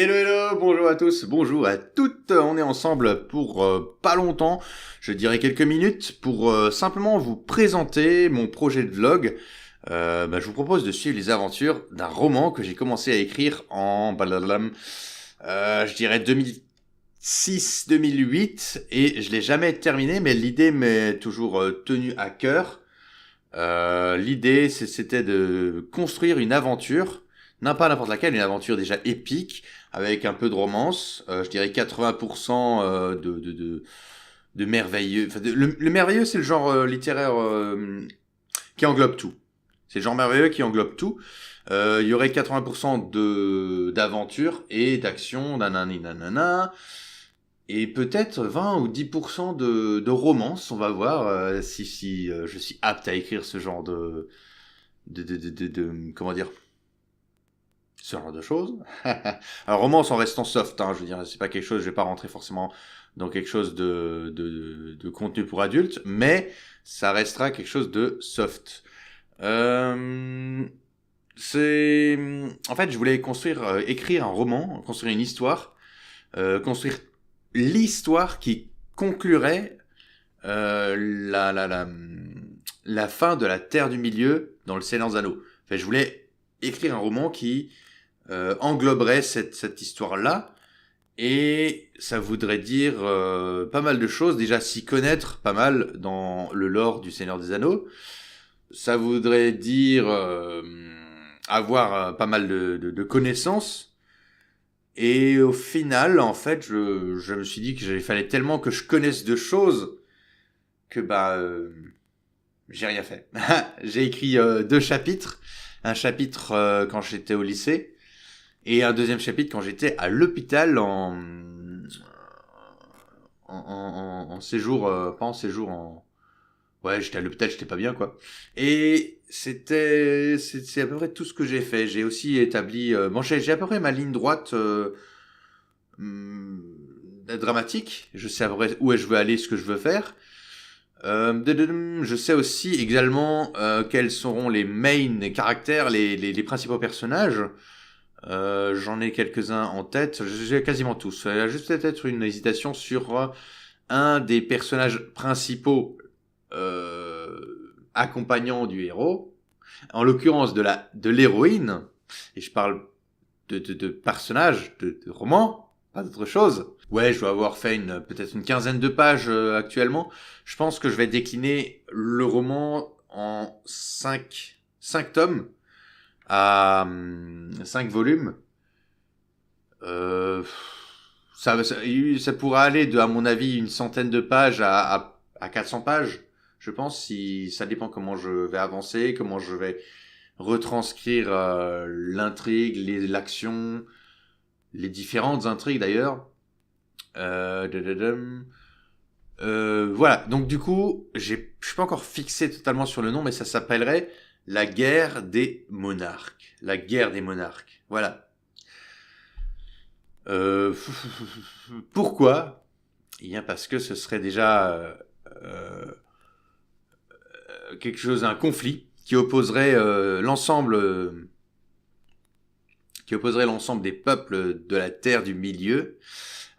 Hello hello, bonjour à tous, bonjour à toutes, on est ensemble pour pas longtemps, je dirais quelques minutes, pour simplement vous présenter mon projet de vlog. Je vous propose de suivre les aventures d'un roman que j'ai commencé à écrire en, je dirais 2006-2008, et je l'ai jamais terminé, mais l'idée m'est toujours tenue à cœur. L'idée c'était de construire une aventure, pas n'importe laquelle, une aventure déjà épique, avec un peu de romance, je dirais 80% de merveilleux. Enfin, le merveilleux, c'est le genre littéraire qui englobe tout. C'est le genre merveilleux qui englobe tout. Il y aurait 80% d'aventure et d'action, nanani nanana, et peut-être 20 ou 10% de romance. On va voir si je suis apte à écrire ce genre comment dire, ce genre de choses. Alors romance en restant soft, hein, je veux dire, c'est pas quelque chose, je vais pas rentrer forcément dans quelque chose de contenu pour adultes, mais ça restera quelque chose de soft. C'est, en fait, je voulais construire, écrire un roman, construire une histoire, construire l'histoire qui conclurait la fin de la Terre du Milieu dans le Seigneur des Anneaux. Enfin, je voulais écrire un roman qui engloberait cette histoire-là, et ça voudrait dire pas mal de choses. Déjà, s'y connaître pas mal dans le lore du Seigneur des Anneaux. Ça voudrait dire avoir pas mal de connaissances. Et au final, en fait, je me suis dit qu'il fallait tellement que je connaisse de choses que j'ai rien fait. J'ai écrit 2 chapitres. Un chapitre quand j'étais au lycée, et un deuxième chapitre quand j'étais à l'hôpital en séjour, pas en séjour, ouais, j'étais à l'hôpital, j'étais pas bien, quoi. Et c'est à peu près tout ce que j'ai fait. J'ai aussi établi, j'ai à peu près ma ligne droite hum, dramatique. Je sais à peu près où je veux aller, ce que je veux faire. Je sais aussi également quels seront les main caractères, les principaux personnages. J'en ai quelques-uns en tête, j'ai quasiment tous. Il y a juste peut-être une hésitation sur un des personnages principaux accompagnants du héros, en l'occurrence de l'héroïne, et je parle de personnages, de romans, pas d'autre chose. Ouais, je dois avoir fait peut-être une quinzaine de pages actuellement. Je pense que je vais décliner le roman en 5 tomes à 5 volumes. Euh, ça pourra aller à mon avis, une centaine de pages à 400 pages, je pense, si ça dépend comment je vais avancer, comment je vais retranscrire l'intrigue, l'action, les différentes intrigues d'ailleurs. Dadadam. Voilà, donc du coup, je suis pas encore fixé totalement sur le nom, mais ça s'appellerait La guerre des monarques. La guerre des monarques, voilà. Euh, Pourquoi? Eh bien parce que ce serait déjà quelque chose, un conflit qui opposerait l'ensemble des peuples de la Terre du Milieu.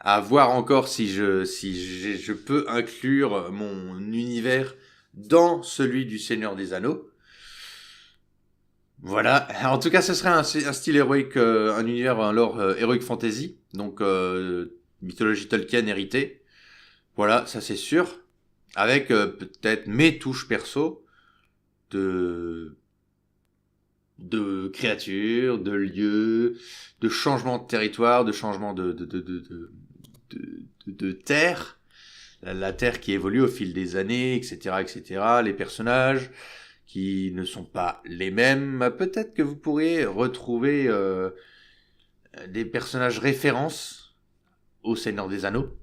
À voir encore si je peux inclure mon univers dans celui du Seigneur des Anneaux. Voilà. En tout cas, ce serait un style héroïque, un univers, un lore héroïque fantasy, donc mythologie Tolkien héritée. Voilà, ça c'est sûr. Avec peut-être mes touches perso de créatures, de lieux, de changement de territoire, de changement de terre, la terre qui évolue au fil des années, etc., etc., les personnages qui ne sont pas les mêmes. Peut-être que vous pourrez retrouver des personnages références au Seigneur des Anneaux.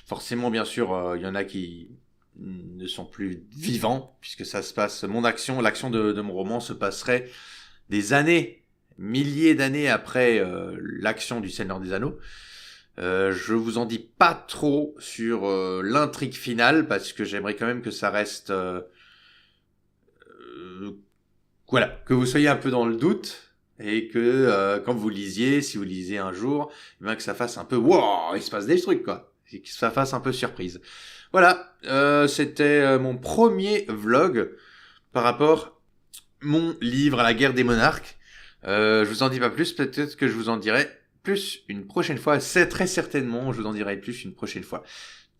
Forcément, bien sûr, il y en a qui ne sont plus vivants, puisque ça se passe, l'action de mon roman se passerait des années, milliers d'années après l'action du Seigneur des Anneaux. Je vous en dis pas trop sur l'intrigue finale, parce que j'aimerais quand même que ça reste voilà, que vous soyez un peu dans le doute. et que quand vous lisiez, si vous lisez un jour, eh bien que ça fasse un peu wow, il se passe des trucs quoi, et que ça fasse un peu surprise. Voilà, c'était mon premier vlog par rapport mon livre à la guerre des monarques. Je vous en dis pas plus, peut-être que je vous en dirai plus une prochaine fois. C'est très certainement, je vous en dirai plus une prochaine fois.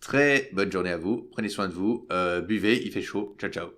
Très bonne journée à vous, prenez soin de vous, buvez, il fait chaud, ciao ciao.